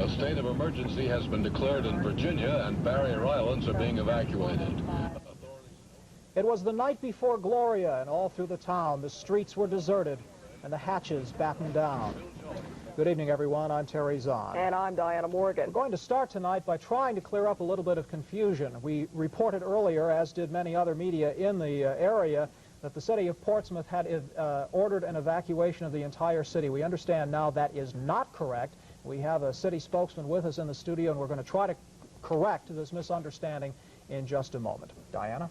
A state of emergency has been declared in Virginia, and barrier islands are being evacuated. It was the night before Gloria, and all through the town, the streets were deserted and the hatches battened down. Good evening, everyone. I'm Terry Zahn. And I'm Diana Morgan. We're going to start tonight by trying to clear up a little bit of confusion. We reported earlier, as did many other media in the area, that the city of Portsmouth had ordered an evacuation of the entire city. We understand now that is not correct. We have a city spokesman with us in the studio, and we're going to try to correct this misunderstanding in just a moment. Diana?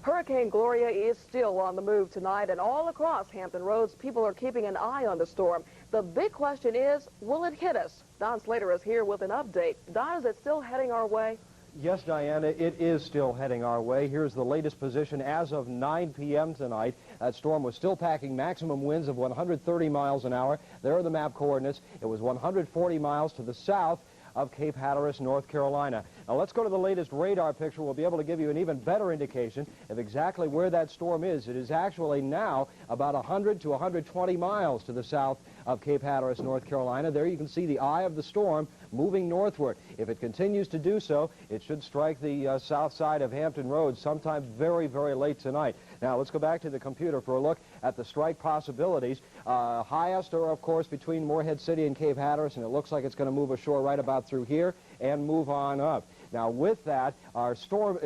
Hurricane Gloria is still on the move tonight, and all across Hampton roads, people are keeping an eye on the storm. The big question is, will it hit us? Don Slater is here with an update. Don, is it still heading our way? Yes, Diana, it is still heading our way. Here's the latest position as of 9 p.m. tonight. That storm was still packing maximum winds of 130 miles an hour. There are the map coordinates. It was 140 miles to the south of Cape Hatteras, North Carolina. Now let's go to the latest radar picture. We'll be able to give you an even better indication of exactly where that storm is. It is actually now about 100 to 120 miles to the south of Cape Hatteras, North Carolina. There you can see the eye of the storm moving northward. If it continues to do so, it should strike the south side of Hampton Roads sometime very, very late tonight. Now let's go back to the computer for a look at the strike possibilities. Highest are, of course, between Morehead City and Cape Hatteras, and it looks like it's going to move ashore right about through here and move on up. Now with that, our storm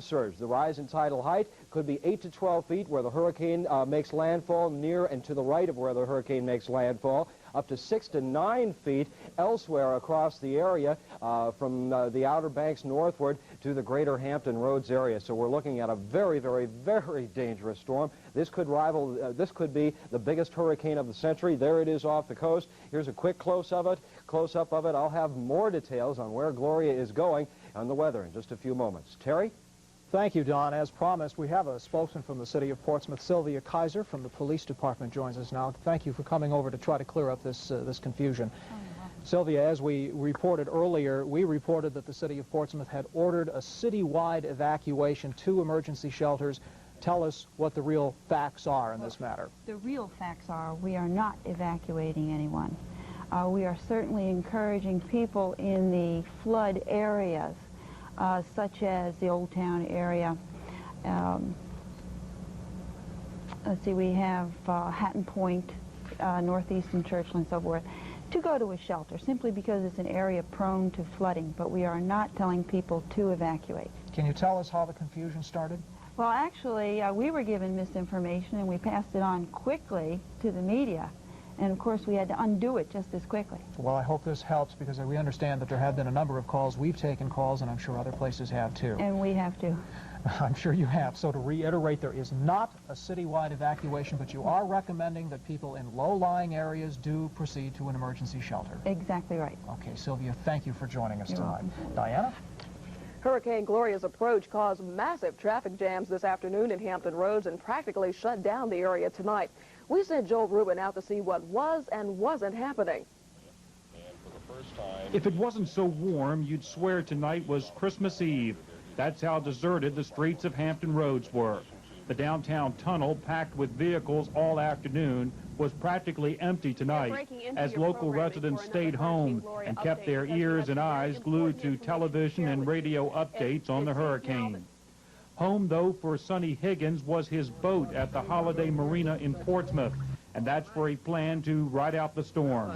surge. The rise in tidal height could be 8 to 12 feet where the hurricane makes landfall, near and to the right of where the hurricane makes landfall, up to 6 to 9 feet elsewhere across the area from the Outer Banks northward to the greater Hampton Roads area. So we're looking at a very, very, very dangerous storm. This could rival, this could be the biggest hurricane of the century. There it is off the coast. Here's a quick close-up of it. I'll have more details on where Gloria is going and the weather in just a few moments. Terry? Thank you, Don. As promised, we have a spokesman from the city of Portsmouth. Sylvia Kaiser from the police department joins us now. Thank you for coming over to try to clear up this confusion. Sylvia, as we reported earlier, we reported that the city of Portsmouth had ordered a citywide evacuation to emergency shelters. Tell us what the real facts are in this matter. The real facts are we are not evacuating anyone. We are certainly encouraging people in the flood areas, such as the Old Town area. Let's see, we have Hampton Point, northeastern Churchland, and so forth, to go to a shelter, simply because it's an area prone to flooding, but we are not telling people to evacuate. Can you tell us how the confusion started? Well, actually, we were given misinformation, and we passed it on quickly to the media. And, of course, we had to undo it just as quickly. Well, I hope this helps, because we understand that there have been a number of calls. We've taken calls, and I'm sure other places have, too. And we have to. I'm sure you have. So to reiterate, there is not a citywide evacuation, but you are recommending that people in low-lying areas do proceed to an emergency shelter. Exactly right. Okay, Sylvia, thank you for joining us tonight. Welcome. Diana? Hurricane Gloria's approach caused massive traffic jams this afternoon in Hampton Roads and practically shut down the area tonight. We sent Joel Rubin out to see what was and wasn't happening. If it wasn't so warm, you'd swear tonight was Christmas Eve. That's how deserted the streets of Hampton Roads were. The downtown tunnel, packed with vehicles all afternoon, was practically empty tonight as local residents stayed home and kept their ears and eyes glued to television and radio updates on the hurricane. Home, though, for Sonny Higgins was his boat at the Holiday Marina in Portsmouth, and that's where he planned to ride out the storm.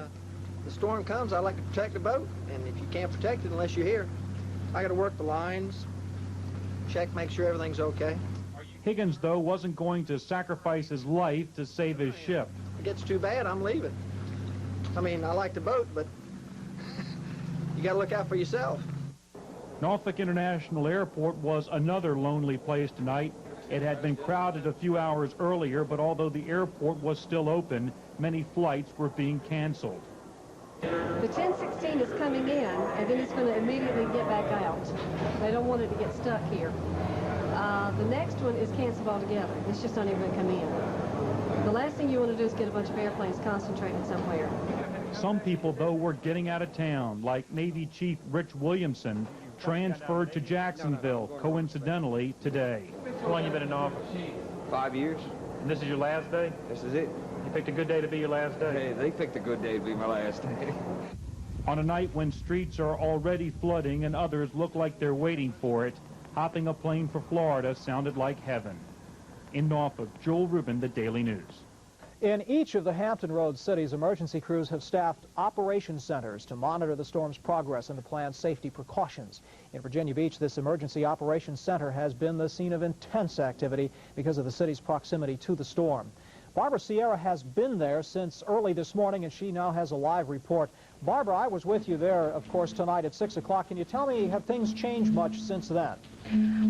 The storm comes, I like to protect the boat, and if you can't protect it unless you're here, I got to work the lines, check, make sure everything's okay. Higgins, though, wasn't going to sacrifice his life to save his ship. If it gets too bad, I'm leaving. I mean, I like the boat, but you got to look out for yourself. Norfolk International Airport was another lonely place tonight. It had been crowded a few hours earlier, but although the airport was still open, many flights were being canceled. The 1016 is coming in, and then it's going to immediately get back out. They don't want it to get stuck here. The next one is canceled altogether. It's just not even going to come in. The last thing you want to do is get a bunch of airplanes concentrated somewhere. Some people, though, were getting out of town, like Navy Chief Rich Williamson, transferred to Jacksonville, coincidentally, today. How long have you been in Norfolk? 5 years. And this is your last day? This is it. You picked a good day to be your last day? Hey, they picked a good day to be my last day. On a night when streets are already flooding and others look like they're waiting for it, hopping a plane for Florida sounded like heaven. In Norfolk, Joel Rubin, the Daily News. In each of the Hampton Roads cities, emergency crews have staffed operation centers to monitor the storm's progress and to plan safety precautions. In Virginia Beach, this emergency operations center has been the scene of intense activity because of the city's proximity to the storm. Barbara Sierra has been there since early this morning, and she now has a live report. Barbara, I was with you there, of course, tonight at 6 o'clock. Can you tell me, have things changed much since then?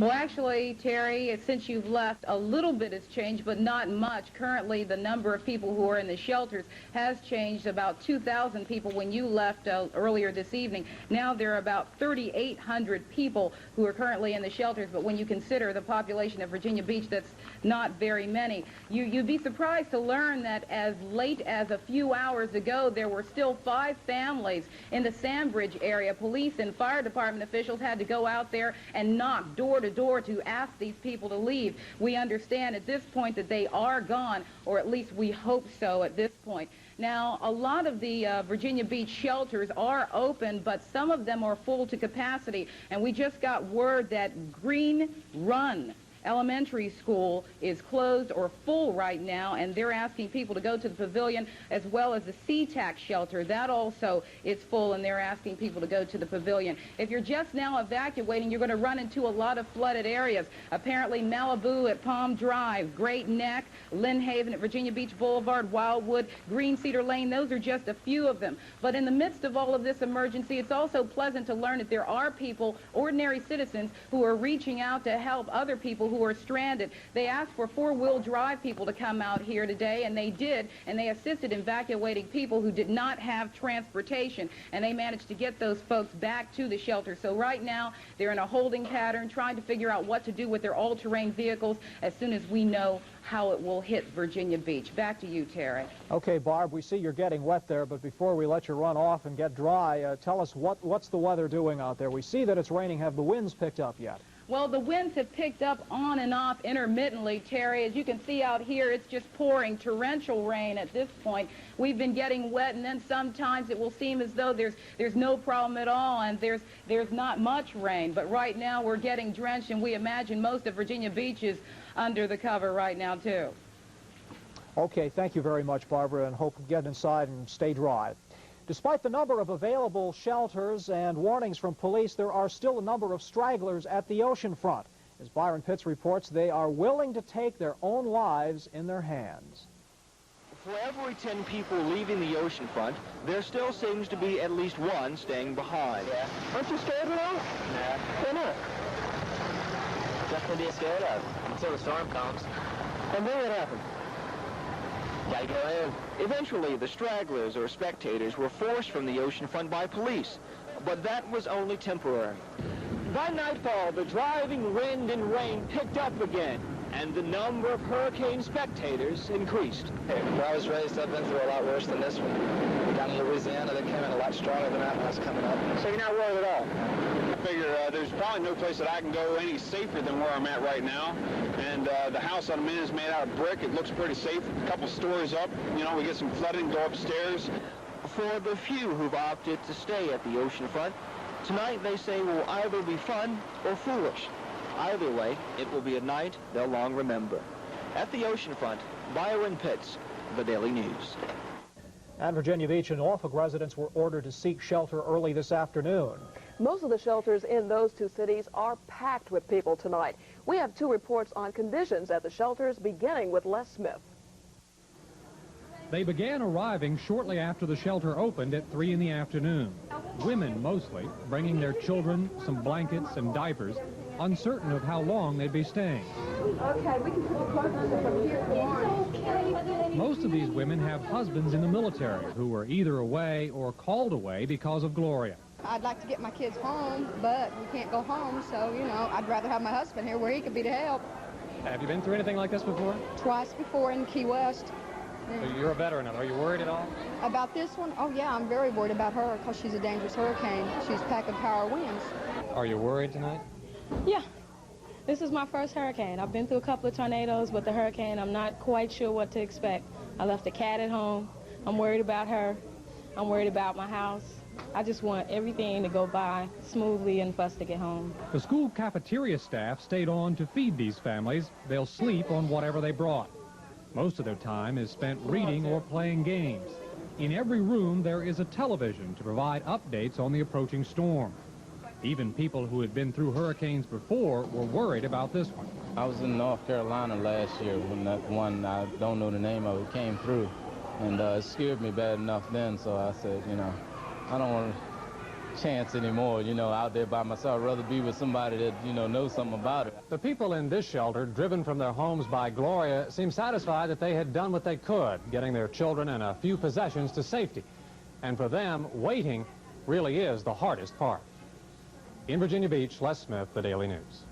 Well, actually, Terry, since you've left, a little bit has changed, but not much. Currently, the number of people who are in the shelters has changed. About 2,000 people when you left earlier this evening. Now there are about 3,800 people who are currently in the shelters, but when you consider the population of Virginia Beach, that's not very many. You'd be surprised to learn that as late as a few hours ago, there were still 5 families in the Sandbridge area. Police and fire department officials had to go out there and knock door to door to ask these people to leave. We understand at this point that they are gone, or at least we hope so at this point. Now, a lot of the Virginia Beach shelters are open, but some of them are full to capacity, and we just got word that Green Run Elementary School is closed or full right now, and they're asking people to go to the pavilion, as well as the SeaTac shelter. That also is full, and they're asking people to go to the pavilion. If you're just now evacuating, you're going to run into a lot of flooded areas. Apparently Malibu at Palm Drive, Great Neck, Lynn Haven at Virginia Beach Boulevard, Wildwood, Green Cedar Lane, those are just a few of them. But in the midst of all of this emergency, it's also pleasant to learn that there are people, ordinary citizens, who are reaching out to help other people who are stranded. They asked for 4-wheel drive people to come out here today, and they did, and they assisted in evacuating people who did not have transportation, and they managed to get those folks back to the shelter. So right now, they're in a holding pattern, trying to figure out what to do with their all-terrain vehicles as soon as we know how it will hit Virginia Beach. Back to you, Terry. Okay, Barb, we see you're getting wet there, but before we let you run off and get dry, tell us what's the weather doing out there? We see that it's raining. Have the winds picked up yet? Well, the winds have picked up on and off intermittently, Terry. As you can see out here, it's just pouring torrential rain at this point. We've been getting wet, and then sometimes it will seem as though there's no problem at all, and there's not much rain. But right now we're getting drenched, and we imagine most of Virginia Beach is under the cover right now, too. Okay, thank you very much, Barbara, and hope you get inside and stay dry. Despite the number of available shelters and warnings from police, there are still a number of stragglers at the Oceanfront. As Byron Pitts reports, they are willing to take their own lives in their hands. For every 10 people leaving the Oceanfront, there still seems to be at least one staying behind. Yeah. Aren't you scared at all? Nah. Why not? Nothing to be scared of until the storm comes. And then what happened? Gotta go in. Eventually, the stragglers or spectators were forced from the Oceanfront by police, but that was only temporary. By nightfall, the driving wind and rain picked up again, and the number of hurricane spectators increased. Where I was raised, I've been through a lot worse than this one. Down in Louisiana, they came in a lot stronger than that when I was coming up. So you're not worried at all? I figure there's probably no place that I can go any safer than where I'm at right now. And the house I'm in is made out of brick. It looks pretty safe. A couple stories up, you know, we get some flooding, go upstairs. For the few who've opted to stay at the Oceanfront, tonight they say will either be fun or foolish. Either way, it will be a night they'll long remember. At the Oceanfront, Byron Pitts, the Daily News. At Virginia Beach and Norfolk, residents were ordered to seek shelter early this afternoon. Most of the shelters in those two cities are packed with people tonight. We have 2 reports on conditions at the shelters, beginning with Les Smith. They began arriving shortly after the shelter opened at 3 in the afternoon. Women mostly, bringing their children some blankets and diapers, uncertain of how long they'd be staying. Okay, we can pull clothes from here. Most of these women have husbands in the military who were either away or called away because of Gloria. I'd like to get my kids home, but we can't go home, so, you know, I'd rather have my husband here where he could be to help. Have you been through anything like this before? Twice before in Key West. So you're a veteran of it. Are you worried at all? About this one? Oh, yeah, I'm very worried about her because she's a dangerous hurricane. She's packing power winds. Are you worried tonight? Yeah. This is my first hurricane. I've been through a couple of tornadoes, but the hurricane, I'm not quite sure what to expect. I left a cat at home. I'm worried about her. I'm worried about my house. I just want everything to go by smoothly and for us to get home. The school cafeteria staff stayed on to feed these families. They'll sleep on whatever they brought. Most of their time is spent reading or playing games. In every room, there is a television to provide updates on the approaching storm. Even people who had been through hurricanes before were worried about this one. I was in North Carolina last year when that one, I don't know the name of it, came through. And it scared me bad enough then, so I said, you know, I don't want a chance anymore, you know, out there by myself. I'd rather be with somebody that, you know, knows something about it. The people in this shelter, driven from their homes by Gloria, seem satisfied that they had done what they could, getting their children and a few possessions to safety. And for them, waiting really is the hardest part. In Virginia Beach, Les Smith, The Daily News.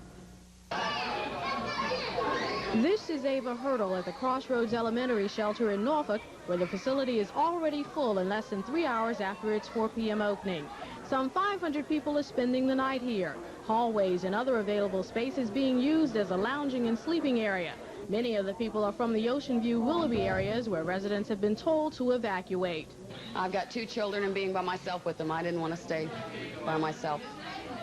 This is Ava Hurdle at the Crossroads Elementary Shelter in Norfolk, where the facility is already full in less than 3 hours after its 4 p.m. opening. Some 500 people are spending the night here. Hallways and other available spaces being used as a lounging and sleeping area. Many of the people are from the Ocean View, Willoughby areas, where residents have been told to evacuate. I've got 2 children, and being by myself with them, I didn't want to stay by myself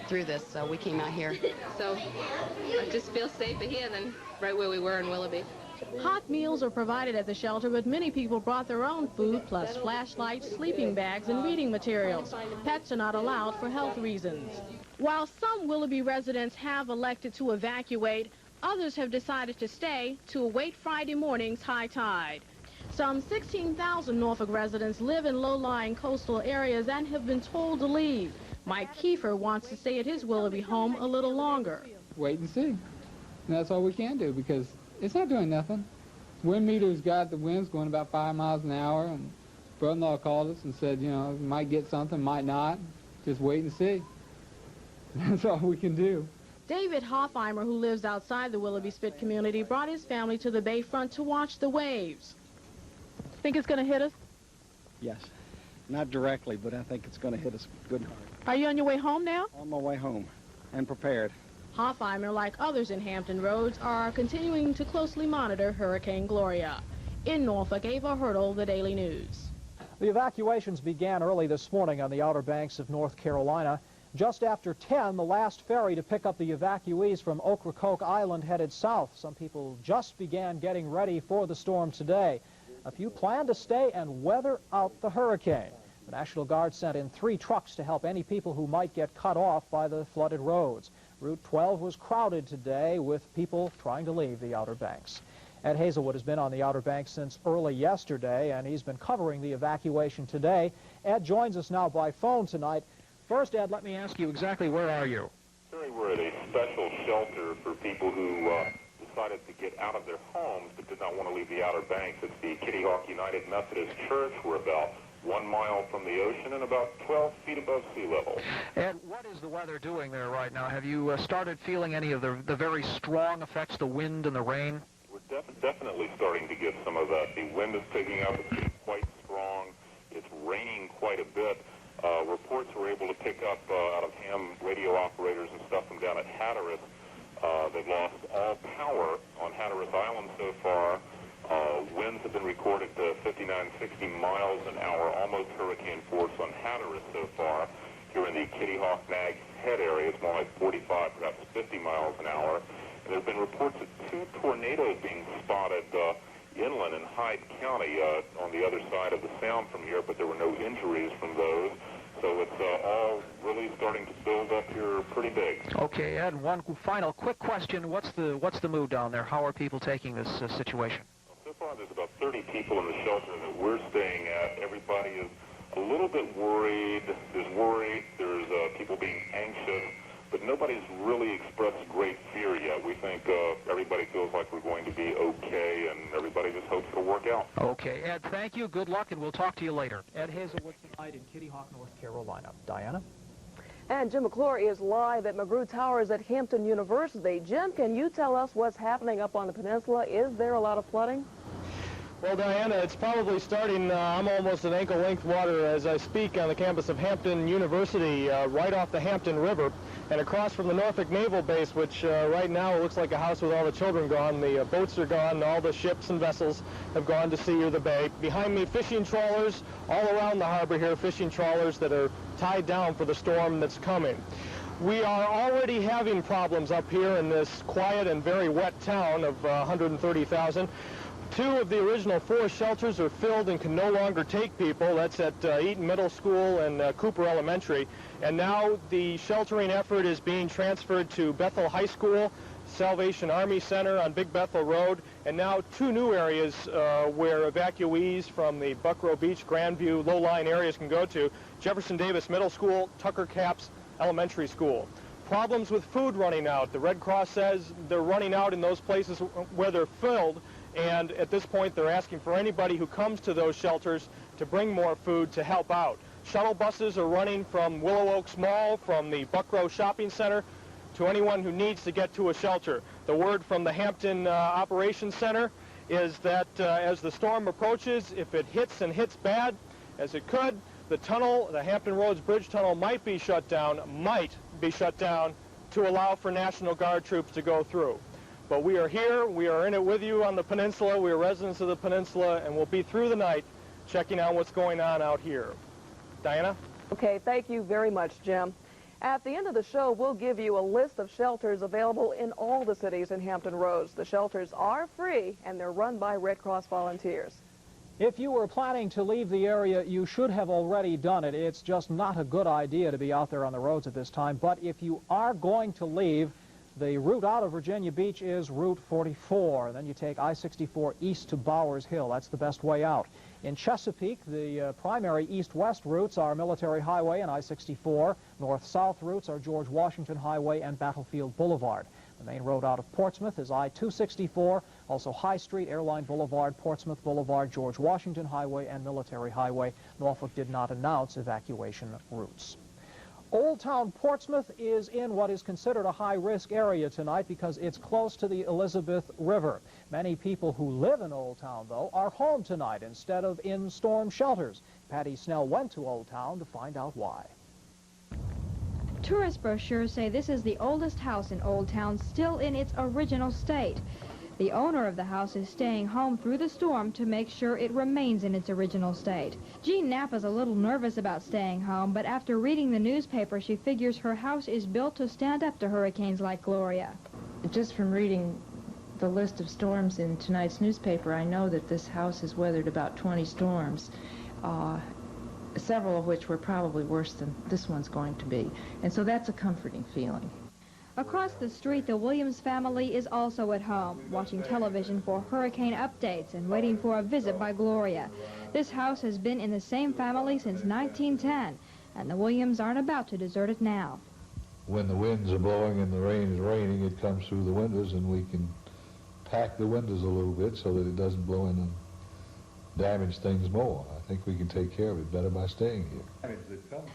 through this, so we came out here. So I just feel safer here than right where we were in Willoughby. Hot meals are provided at the shelter, but many people brought their own food, plus flashlights, sleeping bags, and reading materials. Pets are not allowed for health reasons. While some Willoughby residents have elected to evacuate, others have decided to stay to await Friday morning's high tide. Some 16,000 Norfolk residents live in low-lying coastal areas and have been told to leave. Mike Kiefer wants to stay at his Willoughby home a little longer. Wait and see. And that's all we can do, because it's not doing nothing. Wind meter's got the winds going about 5 miles an hour, and brother-in-law called us and said, you know, might get something, might not. Just wait and see. That's all we can do. David Hoffheimer, who lives outside the Willoughby Spit community, brought his family to the bayfront to watch the waves. Think it's going to hit us? Yes. Not directly, but I think it's going to hit us good and hard. Are you on your way home now? On my way home, and prepared. Hoffheimer, like others in Hampton Roads, are continuing to closely monitor Hurricane Gloria. In Norfolk, Ava Hurdle, The Daily News. The evacuations began early this morning on the Outer Banks of North Carolina. Just after 10, the last ferry to pick up the evacuees from Ocracoke Island headed south. Some people just began getting ready for the storm today. A few plan to stay and weather out the hurricane. The National Guard sent in 3 trucks to help any people who might get cut off by the flooded roads. Route 12 was crowded today with people trying to leave the Outer Banks. Ed Hazelwood has been on the Outer Banks since early yesterday, and he's been covering the evacuation today. Ed joins us now by phone tonight. First, Ed, let me ask you exactly where are you? We're at a special shelter for people who decided to get out of their homes but did not want to leave the Outer Banks. It's the Kitty Hawk United Methodist Church. We're about 1 mile from the ocean and about 12 feet above sea level. And what is the weather doing there right now? Have you started feeling any of the very strong effects, the wind and the rain? We're definitely starting to get some of that. The wind is picking up. It's getting quite strong. It's raining quite a bit. Reports we're able to pick up out of ham radio operators and stuff from down at Hatteras. They've lost all power on Hatteras Island so far. Winds have been recorded to 59, 60 miles an hour, almost hurricane force on Hatteras so far. Here in the Kitty Hawk Nags Head area, it's more like 45, perhaps 50 miles an hour. And there have been reports of 2 tornadoes being spotted inland in Hyde County on the other side of the sound from here, but there were no injuries from those. So it's all really starting to build up here pretty big. Okay, Ed, one final quick question. What's the mood down there? How are people taking this situation? So far, there's about 30 people in the shelter that we're staying at. Everybody is a little bit worried. There's worry. There's people being anxious. But nobody's really expressed great fear yet. We think everybody feels like we're going to be okay, and everybody just hopes it'll work out. Okay, Ed, thank you. Good luck, and we'll talk to you later. Ed Hazelwood tonight in Kitty Hawk, North Carolina. Diana? And Jim McClure is live at McGrew Towers at Hampton University. Jim, can you tell us what's happening up on the peninsula? Is there a lot of flooding? Well, Diana, it's probably starting, I'm almost at ankle-length water as I speak on the campus of Hampton University, right off the Hampton River, and across from the Norfolk Naval Base, which right now looks like a house with all the children gone. The boats are gone, all the ships and vessels have gone to sea or the bay. Behind me, fishing trawlers all around the harbor here, fishing trawlers that are tied down for the storm that's coming. We are already having problems up here in this quiet and very wet town of 130,000. 2 of the original 4 shelters are filled and can no longer take people. That's at Eaton Middle School and Cooper Elementary. And now the sheltering effort is being transferred to Bethel High School, Salvation Army Center on Big Bethel Road, and now 2 new areas where evacuees from the Buckrow Beach, Grandview, low-lying areas can go to: Jefferson Davis Middle School, Tucker Capps Elementary School. Problems with food running out. The Red Cross says they're running out in those places where they're filled, and at this point they're asking for anybody who comes to those shelters to bring more food to help out. Shuttle buses are running from Willow Oaks Mall, from the Buckrow Shopping Center, to anyone who needs to get to a shelter. The word from the Hampton Operations Center is that as the storm approaches, if it hits and hits bad, as it could, the tunnel, the Hampton Roads Bridge Tunnel, might be shut down to allow for National Guard troops to go through. But we are here, we are in it with you on the peninsula, we are residents of the peninsula, and we'll be through the night checking on what's going on out here. Diana? Okay, thank you very much, Jim. At the end of the show, we'll give you a list of shelters available in all the cities in Hampton Roads. The shelters are free, and they're run by Red Cross volunteers. If you were planning to leave the area, you should have already done it. It's just not a good idea to be out there on the roads at this time. But if you are going to leave, the route out of Virginia Beach is Route 44. Then you take I-64 east to Bowers Hill. That's the best way out. In Chesapeake, the primary east-west routes are Military Highway and I-64. North-south routes are George Washington Highway and Battlefield Boulevard. The main road out of Portsmouth is I-264, also High Street, Airline Boulevard, Portsmouth Boulevard, George Washington Highway, and Military Highway. Norfolk did not announce evacuation routes. Old Town Portsmouth is in what is considered a high-risk area tonight because it's close to the Elizabeth River. Many people who live in Old Town, though, are home tonight instead of in storm shelters. Patty Snell went to Old Town to find out why. Tourist brochures say this is the oldest house in Old Town, still in its original state. The owner of the house is staying home through the storm to make sure it remains in its original state. Jean Knapp is a little nervous about staying home, but after reading the newspaper, she figures her house is built to stand up to hurricanes like Gloria. Just from reading the list of storms in tonight's newspaper, I know that this house has weathered about 20 storms, several of which were probably worse than this one's going to be. And so that's a comforting feeling. Across the street, the Williams family is also at home, watching television for hurricane updates and waiting for a visit by Gloria. This house has been in the same family since 1910, and the Williams aren't about to desert it now. When the winds are blowing and the rain is raining, it comes through the windows, and we can pack the windows a little bit so that it doesn't blow in and damage things more. I think we can take care of it better by staying here.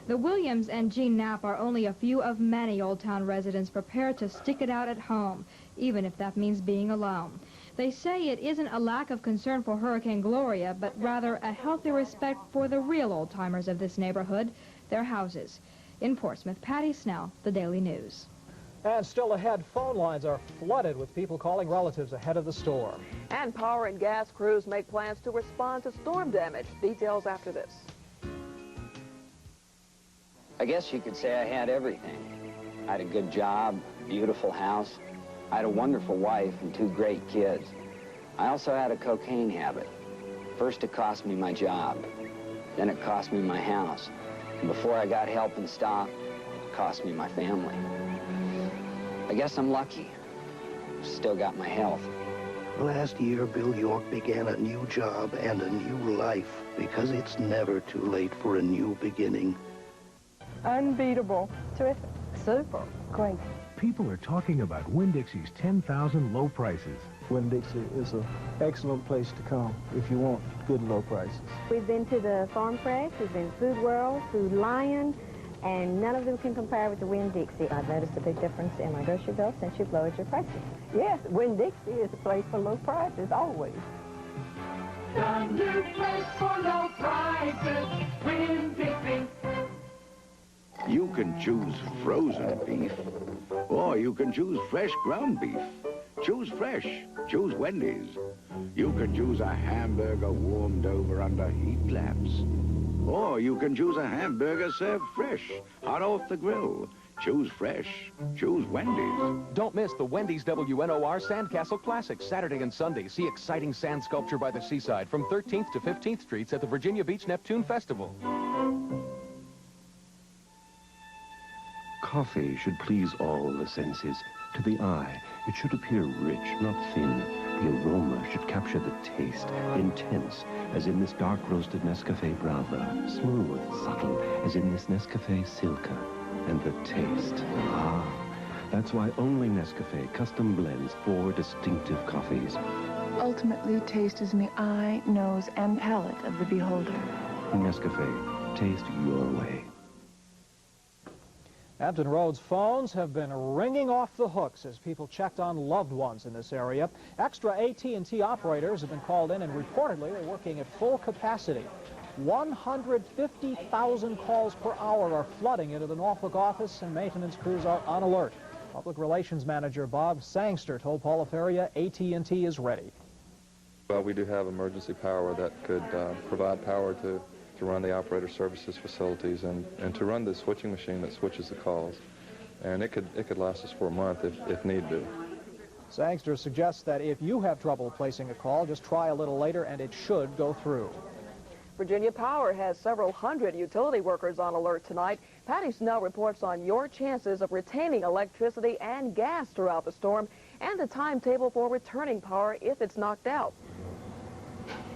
The Williams and Jean Knapp are only a few of many Old Town residents prepared to stick it out at home, even if that means being alone. They say it isn't a lack of concern for Hurricane Gloria, but rather a healthy respect for the real old-timers of this neighborhood, their houses. In Portsmouth, Patty Snell, The Daily News. And still ahead, phone lines are flooded with people calling relatives ahead of the storm. And power and gas crews make plans to respond to storm damage. Details after this. I guess you could say I had everything. I had a good job, beautiful house. I had a wonderful wife and 2 great kids. I also had a cocaine habit. First it cost me my job, then it cost me my house. And before I got help and stop, it cost me my family. I guess I'm lucky. Still got my health. Last year, Bill York began a new job and a new life because it's never too late for a new beginning. Unbeatable. Terrific. Super. Great. People are talking about Winn-Dixie's 10,000 low prices. Winn-Dixie is an excellent place to come if you want good low prices. We've been to the Farm Fresh, we've been to Food World, Food Lion, and none of them can compare with the Winn-Dixie. I've noticed a big difference in my grocery bill since you've lowered your prices. Yes, Winn-Dixie is a place for low prices, always. The new place for low prices, Winn-Dixie. You can choose frozen beef, or you can choose fresh ground beef. Choose fresh. Choose Wendy's. You can choose a hamburger warmed over under heat lamps. Or you can choose a hamburger served fresh, hot off the grill. Choose fresh. Choose Wendy's. Don't miss the Wendy's WNOR Sandcastle Classic, Saturday and Sunday. See exciting sand sculpture by the seaside from 13th to 15th Streets at the Virginia Beach Neptune Festival. Coffee should please all the senses. To the eye, it should appear rich, not thin. The aroma should capture the taste, intense, as in this dark roasted Nescafe Brava. Smooth, subtle, as in this Nescafe Silka. And the taste, that's why only Nescafe custom blends 4 distinctive coffees. Ultimately, taste is in the eye, nose, and palate of the beholder. Nescafe, taste your way. Hampton Roads phones have been ringing off the hooks as people checked on loved ones in this area. Extra AT&T operators have been called in, and reportedly they're working at full capacity. 150,000 calls per hour are flooding into the Norfolk office, and maintenance crews are on alert. Public Relations Manager Bob Sangster told Paula Feria AT&T is ready. Well, we do have emergency power that could provide power to run the operator services facilities and to run the switching machine that switches the calls. And it could last us for a month if need be. Sangster suggests that if you have trouble placing a call, just try a little later and it should go through. Virginia Power has several hundred utility workers on alert tonight. Patty Snell reports on your chances of retaining electricity and gas throughout the storm and the timetable for returning power if it's knocked out.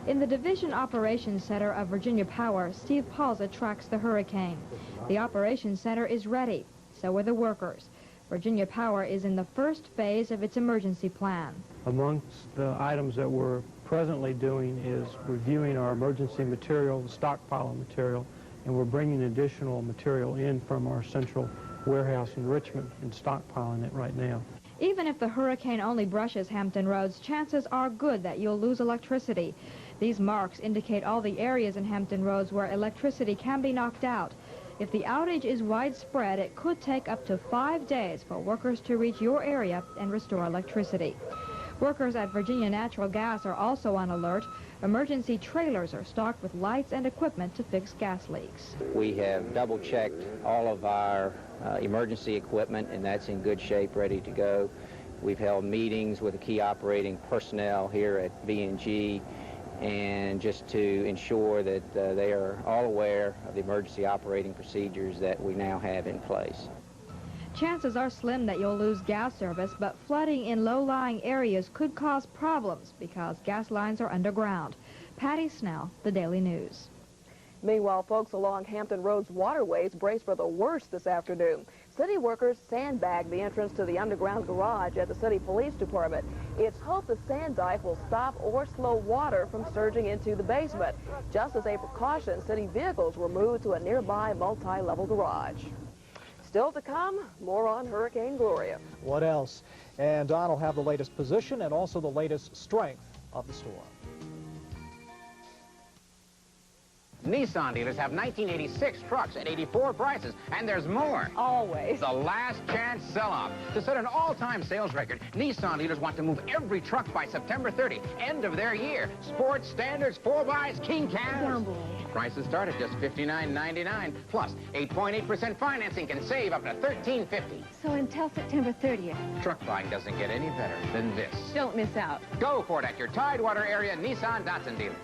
In the Division Operations Center of Virginia Power, Steve Palza tracks the hurricane. The Operations Center is ready. So are the workers. Virginia Power is in the first phase of its emergency plan. Amongst the items that we're presently doing is reviewing our emergency material, the stockpile of material, and we're bringing additional material in from our central warehouse in Richmond and stockpiling it right now. Even if the hurricane only brushes Hampton Roads, chances are good that you'll lose electricity. These marks indicate all the areas in Hampton Roads where electricity can be knocked out. If the outage is widespread, it could take up to 5 days for workers to reach your area and restore electricity. Workers at Virginia Natural Gas are also on alert. Emergency trailers are stocked with lights and equipment to fix gas leaks. We have double-checked all of our emergency equipment, and that's in good shape, ready to go. We've held meetings with the key operating personnel here at V&G, and just to ensure that they are all aware of the emergency operating procedures that we now have in place. Chances are slim that you'll lose gas service, but flooding in low-lying areas could cause problems because gas lines are underground. Patty Snell, The Daily News. Meanwhile, folks along Hampton Road's waterways brace for the worst this afternoon. City workers sandbagged the entrance to the underground garage at the city police department. It's hoped the sand dike will stop or slow water from surging into the basement. Just as a precaution, city vehicles were moved to a nearby multi-level garage. Still to come, more on Hurricane Gloria. What else? And Don will have the latest position and also the latest strength of the storm. Nissan dealers have 1986 trucks at 84 prices, and there's more. Always. The last chance sell-off. To set an all-time sales record, Nissan dealers want to move every truck by September 30, end of their year. Sports, standards, 4xs, king cabs. Prices start at just $59.99. Plus, 8.8% financing can save up to $13.50. So until September 30th. Truck buying doesn't get any better than this. Don't miss out. Go for it at your Tidewater area Nissan Datsun dealer.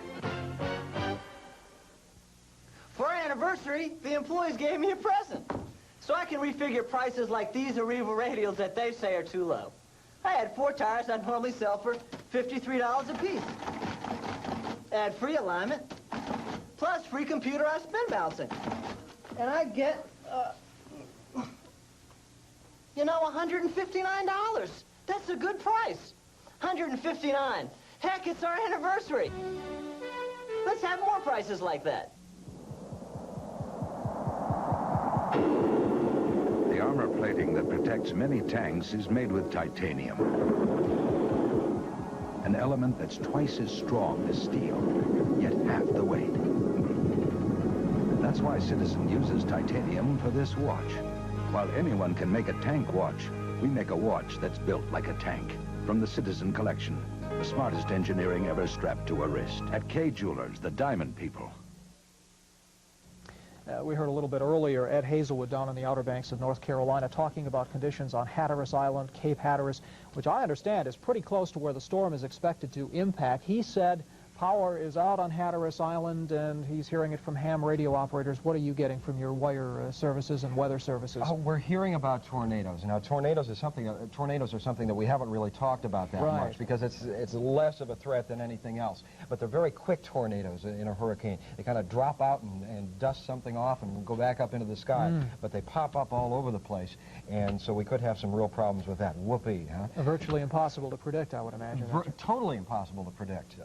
For our anniversary, the employees gave me a present. So I can refigure prices like these Arriva radials that they say are too low. I had 4 tires I'd normally sell for $53 a piece. Add free alignment, plus free computerized spin balancing. And I get, $159. That's a good price. $159. Heck, it's our anniversary. Let's have more prices like that. The armor plating that protects many tanks is made with titanium. an element that's twice as strong as steel, yet half the weight. That's why Citizen uses titanium for this watch. While anyone can make a tank watch, we make a watch that's built like a tank. From the Citizen collection, the smartest engineering ever strapped to a wrist. At K Jewelers, the diamond people. We heard a little bit earlier Ed Hazelwood down on the Outer Banks of North Carolina talking about conditions on Hatteras Island, Cape Hatteras, which I understand is pretty close to where the storm is expected to impact. He said power is out on Hatteras Island, and he's hearing it from ham radio operators. What are you getting from your wire services and weather services? We're hearing about tornadoes. Now, tornadoes are something that we haven't really talked about that much because it's less of a threat than anything else. But they're very quick tornadoes in a hurricane. They kind of drop out and dust something off and go back up into the sky. But they pop up all over the place, and so we could have some real problems with that. Whoopee, huh? Virtually impossible to predict, I would imagine. Totally impossible to predict.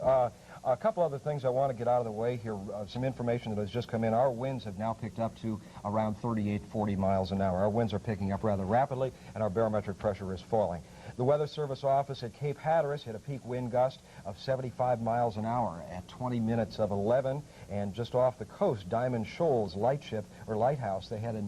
A couple other things I want to get out of the way here. Some information that has just come in. Our winds have now picked up to around 38, 40 miles an hour. Our winds are picking up rather rapidly, and our barometric pressure is falling. The Weather Service office at Cape Hatteras hit a peak wind gust of 75 miles an hour at 20 minutes of 11, and just off the coast, Diamond Shoals lightship or lighthouse, they had a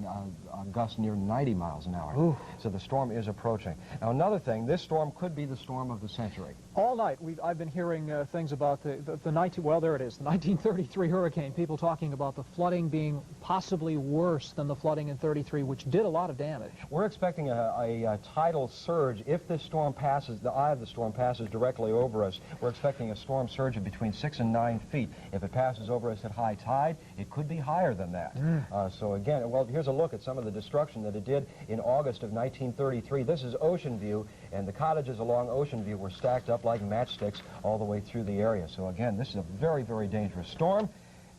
gust near 90 miles an hour. Ooh. So the storm is approaching. Now, another thing, this storm could be the storm of the century. All night, I've been hearing things about the 1933 hurricane, people talking about the flooding being possibly worse than the flooding in 33, which did a lot of damage. We're expecting a tidal surge. If this storm passes, the eye of the storm passes directly over us, we're expecting a storm surge of between 6 and 9 feet. If it passes over us at high tide, it could be higher than that. So again, well, here's a look at some of the destruction that it did in August of 1933. This is Ocean View, and the cottages along Ocean View were stacked up like matchsticks all the way through the area. So again, this is a very, very dangerous storm,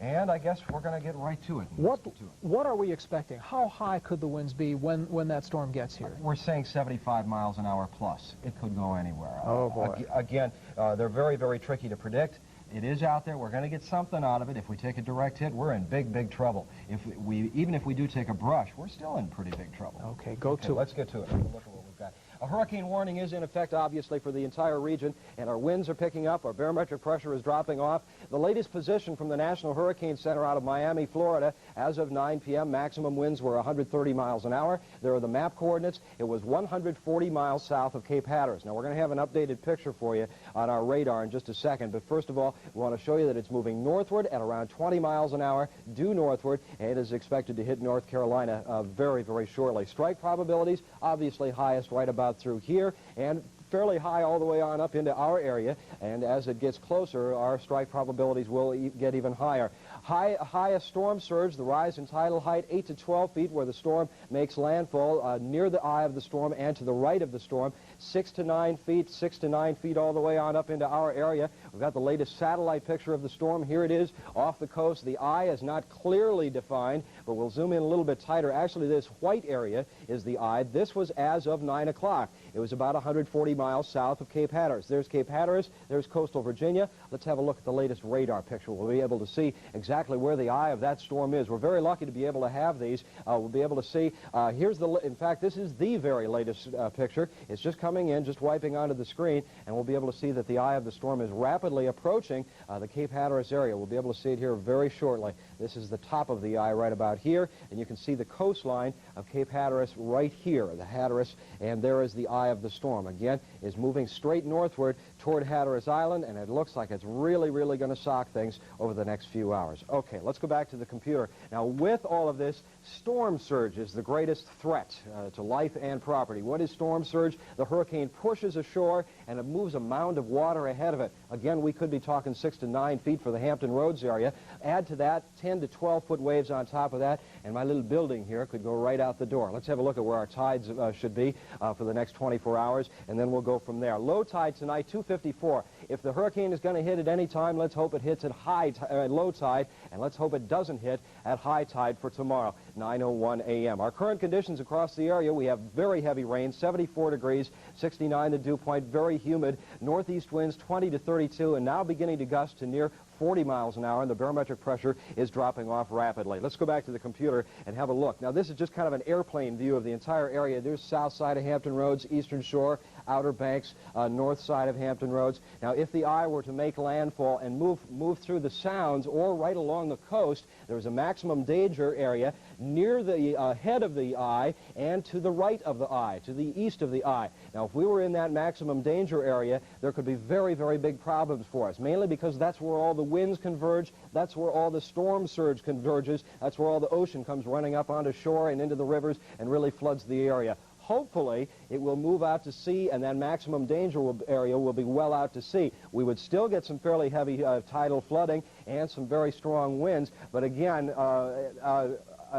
and I guess we're going to get right to it. What are we expecting? How high could the winds be when that storm gets here? We're saying 75 miles an hour plus. It could go anywhere. Oh, boy. Again, they're very, very tricky to predict. It is out there. We're going to get something out of it. If we take a direct hit, we're in big, big trouble. Even if we do take a brush, we're still in pretty big trouble. Okay, let's get to it. Have a look at what we've got. A hurricane warning is in effect, obviously, for the entire region, and our winds are picking up. Our barometric pressure is dropping off. The latest position from the National Hurricane Center out of Miami, Florida, as of 9 p.m., maximum winds were 130 miles an hour. There are the map coordinates. It was 140 miles south of Cape Hatteras. Now, we're going to have an updated picture for you on our radar in just a second, but first of all, we want to show you that it's moving northward at around 20 miles an hour, due northward, and it is expected to hit North Carolina very, very shortly. Strike probabilities, obviously highest right about through here, and fairly high all the way on up into our area, and as it gets closer, our strike probabilities will get even higher. Highest storm surge, the rise in tidal height, 8 to 12 feet where the storm makes landfall, near the eye of the storm and to the right of the storm, 6 to 9 feet all the way on up into our area. We've got the latest satellite picture of the storm. Here it is off the coast. The eye is not clearly defined, but we'll zoom in a little bit tighter. Actually, this white area is the eye. This was as of 9 o'clock. It was about 140 miles south of Cape Hatteras. There's Cape Hatteras. There's coastal Virginia. Let's have a look at the latest radar picture. We'll be able to see exactly where the eye of that storm is. We're very lucky to be able to have these. We'll be able to see. In fact, this is the very latest picture. It's just coming in, just wiping onto the screen, and we'll be able to see that the eye of the storm is rapidly approaching the Cape Hatteras area. We'll be able to see it here very shortly. This is the top of the eye right about here, and you can see the coastline of Cape Hatteras right here, the Hatteras, and there is the eye of the storm. Again, is moving straight northward toward Hatteras Island, and it looks like it's really, really going to sock things over the next few hours. Okay, let's go back to the computer. Now, with all of this, storm surge is the greatest threat to life and property. What is storm surge? The hurricane pushes ashore, and it moves a mound of water ahead of it. Again, we could be talking 6 to 9 feet for the Hampton Roads area. Add to that 10 to 12-foot waves on top of that, and my little building here could go right out the door. Let's have a look at where our tides should be for the next 24 hours, and then we'll go from there. Low tide tonight, 254. If the hurricane is going to hit at any time, let's hope it hits at low tide, and let's hope it doesn't hit at high tide for tomorrow, 9:01 a.m. Our current conditions across the area, we have very heavy rain, 74 degrees, 69 the dew point, very humid, northeast winds 20 to 32, and now beginning to gust to near 40 miles an hour, and the barometric pressure is dropping off rapidly. Let's go back to the computer and have a look. Now, this is just kind of an airplane view of the entire area. There's south side of Hampton Roads, eastern shore, Outer Banks, north side of Hampton Roads. Now, if the eye were to make landfall and move through the Sounds or right along the coast, there's a maximum danger area near the head of the eye and to the right of the eye, to the east of the eye. Now, if we were in that maximum danger area, there could be very, very big problems for us, mainly because that's where all the winds converge, that's where all the storm surge converges, that's where all the ocean comes running up onto shore and into the rivers and really floods the area. Hopefully, it will move out to sea, and that maximum danger area will be well out to sea. We would still get some fairly heavy tidal flooding and some very strong winds, but again,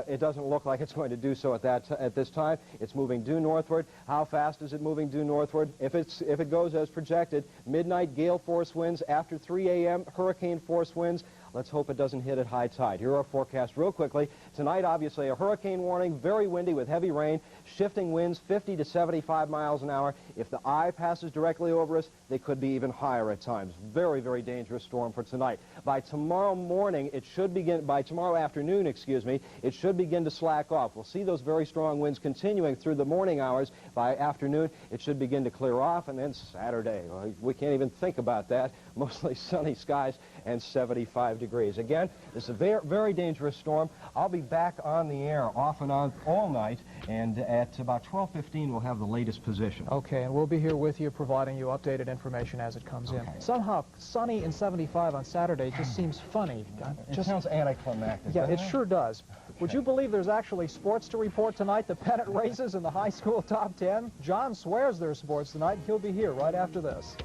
it doesn't look like it's going to do so at this time. It's moving due northward. How fast is it moving due northward? If it goes as projected, midnight gale force winds, after 3 a.m. hurricane force winds. Let's hope it doesn't hit at high tide. Here are our forecasts real quickly. Tonight, obviously, a hurricane warning, very windy with heavy rain, shifting winds 50 to 75 miles an hour. If the eye passes directly over us, they could be even higher at times. Very, very dangerous storm for tonight. By tomorrow morning, it should begin, by tomorrow afternoon, excuse me, it should begin to slack off. We'll see those very strong winds continuing through the morning hours. By afternoon, it should begin to clear off, and then Saturday, we can't even think about that. Mostly sunny skies and 75 degrees. Again, this is a very, very dangerous storm. I'll be back on the air off and on all night, and at about 12:15 we'll have the latest position. Okay, and we'll be here with you, providing you updated information as it comes in. Somehow, sunny and 75 on Saturday just seems funny. It sounds anticlimactic. Yeah, it sure does. Would you believe there's actually sports to report tonight? The pennant races and the high school top 10? John swears there's sports tonight. He'll be here right after this.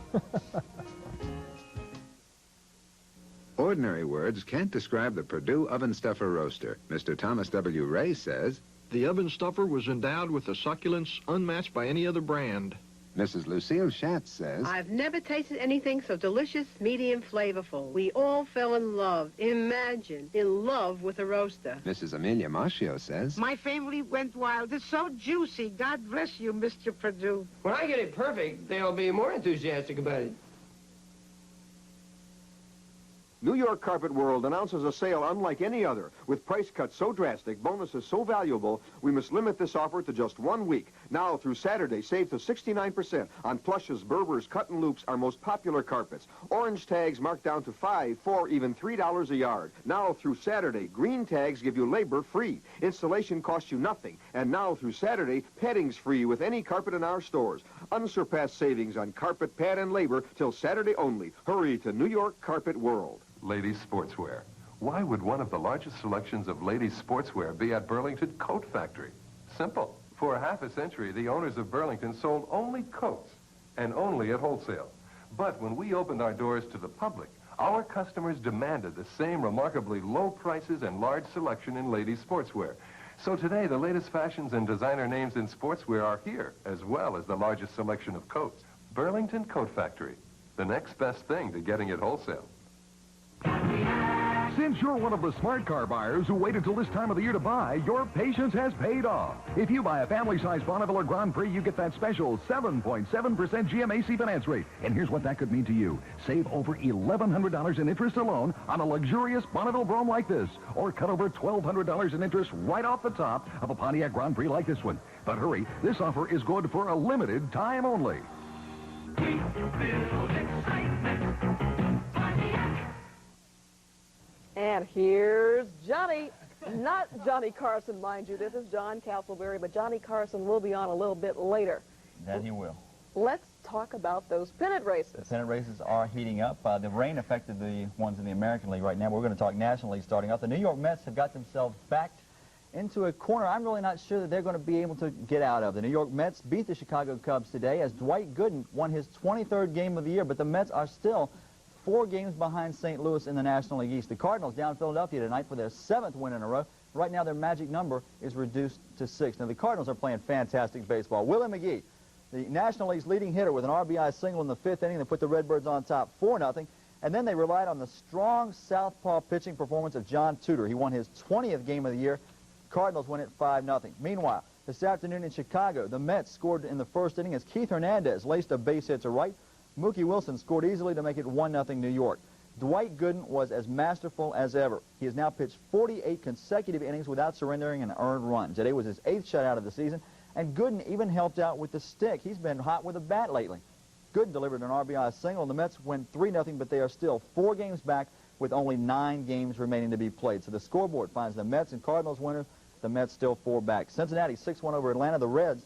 Ordinary words can't describe the Purdue Oven Stuffer Roaster. Mr. Thomas W. Ray says, the oven stuffer was endowed with a succulence unmatched by any other brand. Mrs. Lucille Schatz says, I've never tasted anything so delicious, meaty, and flavorful. We all fell in love, imagine, in love with a roaster. Mrs. Amelia Mascio says, my family went wild. It's so juicy. God bless you, Mr. Purdue. When I get it perfect, they'll be more enthusiastic about it. New York Carpet World announces a sale unlike any other. With price cuts so drastic, bonuses so valuable, we must limit this offer to just 1 week. Now through Saturday, save to 69% on plushes, Berbers, cut and loops, our most popular carpets. Orange tags marked down to $5, $4, even $3 a yard. Now through Saturday, green tags give you labor free. Installation costs you nothing. And now through Saturday, padding's free with any carpet in our stores. Unsurpassed savings on carpet, pad, and labor till Saturday only. Hurry to New York Carpet World. Ladies Sportswear. Why would one of the largest selections of ladies sportswear be at Burlington Coat Factory? Simple. For a half a century, the owners of Burlington sold only coats, and only at wholesale. But when we opened our doors to the public, our customers demanded the same remarkably low prices and large selection in ladies sportswear. So today, the latest fashions and designer names in sportswear are here, as well as the largest selection of coats. Burlington Coat Factory, the next best thing to getting it wholesale. Since you're one of the smart car buyers who waited till this time of the year to buy, your patience has paid off. If you buy a family-size Bonneville or Grand Prix, you get that special 7.7% GMAC finance rate. And here's what that could mean to you. Save over $1,100 in interest alone on a luxurious Bonneville Brougham like this. Or cut over $1,200 in interest right off the top of a Pontiac Grand Prix like this one. But hurry, this offer is good for a limited time only. And here's Johnny. Not Johnny Carson, mind you. This is John Castleberry, but Johnny Carson will be on a little bit later. That he will. Let's talk about those pennant races. The pennant races are heating up. The rain affected the ones in the American League right now. We're going to talk National League starting up. The New York Mets have got themselves backed into a corner I'm really not sure that they're going to be able to get out of. The New York Mets beat the Chicago Cubs today as Dwight Gooden won his 23rd game of the year, but the Mets are still 4 games behind St. Louis in the National League East. The Cardinals down Philadelphia tonight for their 7th win in a row. Right now, their magic number is reduced to 6. Now, the Cardinals are playing fantastic baseball. Willie McGee, the National League's leading hitter with an RBI single in the 5th inning, they put the Redbirds on top 4-0. And then they relied on the strong southpaw pitching performance of John Tudor. He won his 20th game of the year. Cardinals win it 5-0. Meanwhile, this afternoon in Chicago, the Mets scored in the 1st inning as Keith Hernandez laced a base hit to right. Mookie Wilson scored easily to make it 1-0 New York. Dwight Gooden was as masterful as ever. He has now pitched 48 consecutive innings without surrendering an earned run. Today was his 8th shutout of the season, And Gooden even helped out with the stick. He's been hot with a bat lately. Gooden delivered an RBI single, and the Mets win 3-0, but they are still 4 games back with only 9 games remaining to be played. So the scoreboard finds the Mets and Cardinals winners. The Mets still 4 back. Cincinnati 6-1 over Atlanta. The Reds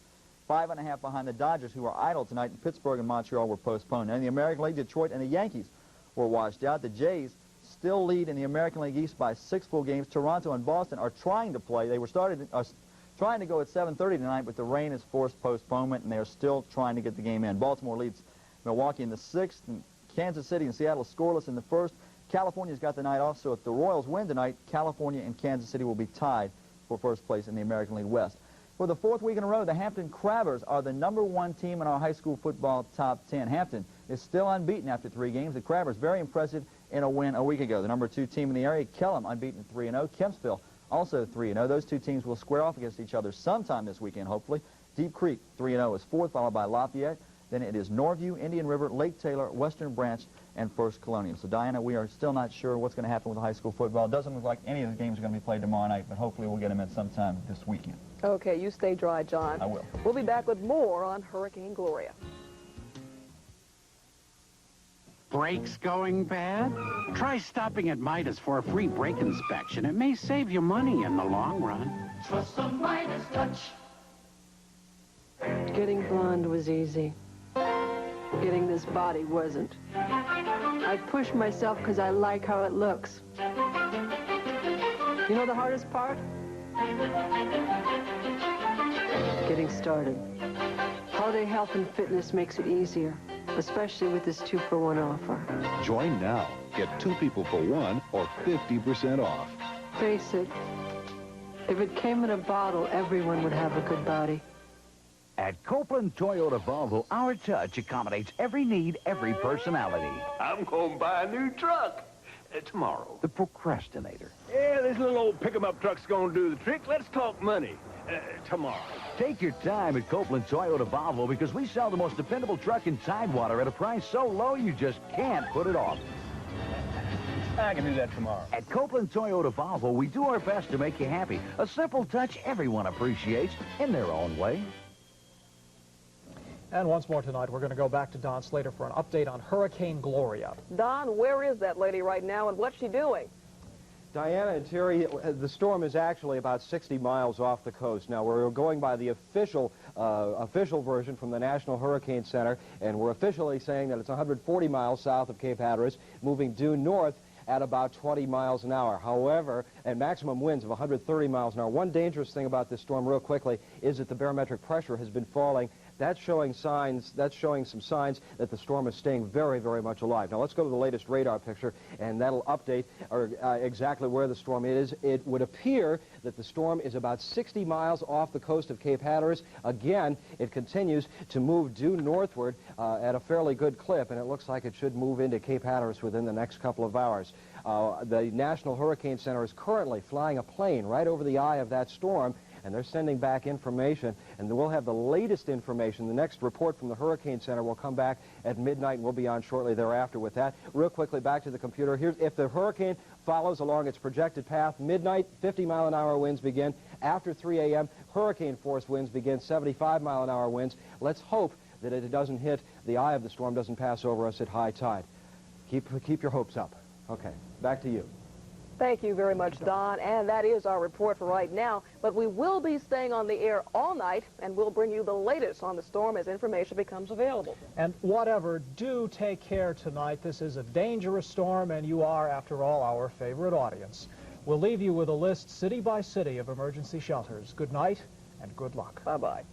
5.5 behind the Dodgers, who are idle tonight. And Pittsburgh and Montreal were postponed. And in the American League, Detroit and the Yankees were washed out. The Jays still lead in the American League East by 6 full games. Toronto and Boston are trying to play. They were trying to go at 7:30 tonight, but the rain has forced postponement, and they are still trying to get the game in. Baltimore leads Milwaukee in the 6th, and Kansas City and Seattle scoreless in the 1st. California's got the night off, so if the Royals win tonight, California and Kansas City will be tied for first place in the American League West. For the 4th week in a row, the Hampton Crabbers are the #1 team in our high school football top 10. Hampton is still unbeaten after 3 games. The Crabbers very impressive in a win a week ago. The #2 team in the area, Kellam, unbeaten 3-0. Kempsville also 3-0. Those 2 teams will square off against each other sometime this weekend, hopefully. Deep Creek 3-0 is 4th, followed by Lafayette. Then it is Norview, Indian River, Lake Taylor, Western Branch, and First Colonial. So, Diana, we are still not sure what's going to happen with the high school football. It doesn't look like any of the games are going to be played tomorrow night, but hopefully we'll get them in sometime this weekend. Okay, you stay dry, John. I will. We'll be back with more on Hurricane Gloria. Brakes going bad? Try stopping at Midas for a free brake inspection. It may save you money in the long run. Trust the Midas touch. Getting blonde was easy. Getting this body wasn't. I push myself because I like how it looks. You know the hardest part? Getting started. Holiday Health and Fitness makes it easier, especially with this 2-for-1 offer. Join now. Get 2 people for 1 or 50% off. Face it, if it came in a bottle, everyone would have a good body. At Copeland Toyota Volvo, our touch accommodates every need, every personality. I'm going to buy a new truck tomorrow. The procrastinator. Yeah, this little old pick-em-up truck's going to do the trick. Let's talk money tomorrow. Take your time at Copeland Toyota Volvo because we sell the most dependable truck in Tidewater at a price so low you just can't put it off. I can do that tomorrow. At Copeland Toyota Volvo, we do our best to make you happy. A simple touch everyone appreciates in their own way. And once more tonight, we're going to go back to Don Slater for an update on Hurricane Gloria. Don, where is that lady right now, and what's she doing? Diana and Terry, the storm is actually about 60 miles off the coast. Now, we're going by the official version from the National Hurricane Center, and we're officially saying that it's 140 miles south of Cape Hatteras, moving due north at about 20 miles an hour. However, and maximum winds of 130 miles an hour. One dangerous thing about this storm, real quickly, is that the barometric pressure has been falling. That's showing some signs that the storm is staying very, very much alive. Now, let's go to the latest radar picture, and that'll update exactly where the storm is. It would appear that the storm is about 60 miles off the coast of Cape Hatteras. Again, it continues to move due northward at a fairly good clip, and it looks like it should move into Cape Hatteras within the next couple of hours. The National Hurricane Center is currently flying a plane right over the eye of that storm, and they're sending back information, and we'll have the latest information. The next report from the Hurricane Center will come back at midnight, and we'll be on shortly thereafter with that. Real quickly, back to the computer. Here's if the hurricane follows along its projected path, midnight, 50-mile-an-hour winds begin. After 3 a.m., hurricane-force winds begin, 75-mile-an-hour winds. Let's hope that it doesn't hit the eye of the storm, doesn't pass over us at high tide. Keep your hopes up. Okay, back to you. Thank you very much, Don, and that is our report for right now. But we will be staying on the air all night, and we'll bring you the latest on the storm as information becomes available. And whatever, do take care tonight. This is a dangerous storm, and you are, after all, our favorite audience. We'll leave you with a list city by city of emergency shelters. Good night and good luck. Bye-bye.